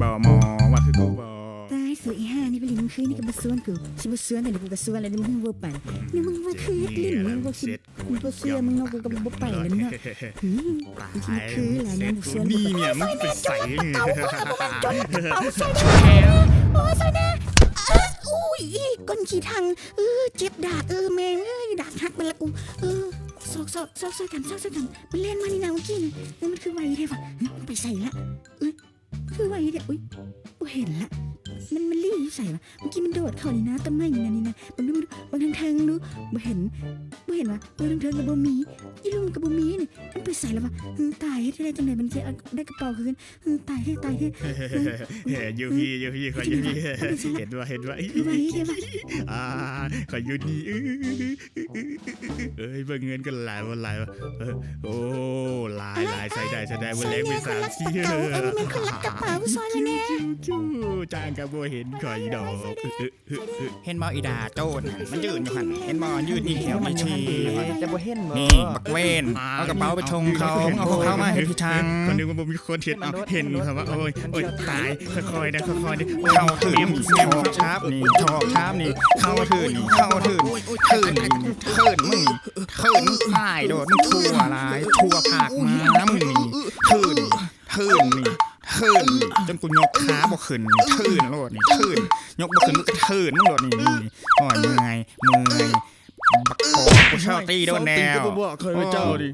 บ่มอว่าคือกูบ่ตายสวยห่านี่ไปลิ้นคืนนี่ก็บ่สวนกูสิบ่สวนแต่กูก็สวนแล้วนี่มึงบ่ไปนี่มึงว่าคือลิ้นมึงบ่สิกูบ่เชื่อมึงเนาะกูก็บ่ไปแล้วเนาะตายคือหลายน้ำบ่สวนนี่เนี่ยมึงไปใส่เอาใส่โอ้ใส่แน่อุ้ยก้นขี้ทังเจ็บดาดแม่งดาดหักไปละกูซอกกันมันเล่นมานี่นะเมื่อกี้นี่มันคือไวแท้ว่ะไปใส่ละคือไวเด้อุ้ยบ่เห็นละมันรีบใส่ว่ะเมื่อกี้มันโดดเข้านี่นะต้นไม้นี่นะบางทางดูบ่เห็นว่ะบางทางก็บ่มีอีลุงก็บ่มีนี่มันไปใส่แล้วว่ะตายได้จังได๋มันสิได้กระเป๋าคืนตายแท้อยู่พี่ขออยู่พี่เห็นว่าไว้เด้ว่ะขออยู่นี่เบิ่งเงินก็หลายบ่หลายโอ้หลายใส่ได้บ่เล็กไป3 4มันคนลักกระเป๋าซอยแน่จ้างก็บ่เห็นข่อยดอกเห็นบ่อีดาโจรมันยืนอยู่หั่นเห็นบ่ยืนอีแถวอีชีจะบ่เห็นบ่นี่บักเว้นเอากระเป๋าไปชงเขาเอาของเขามาให้พี่ชังคนนึงว่าบ่มีคนเห็นครับว่าโอ้ยตายค่อยๆนะเข้าถือชอบชาบนี่เข้าถือนี่มึงพายโดดทั่วหลายทั่วภาคมามึงนี่ถืนนี่จนกูยกขาบ่ขึ้นถืนโลดนี่ถืนยกบ่ขึ้นมึงก็ถืนมึงโลดนี่โอ้ยเมื่อยบักโกกูชอบตีโดนแนวก็บ่เคยมาเจ้าดิ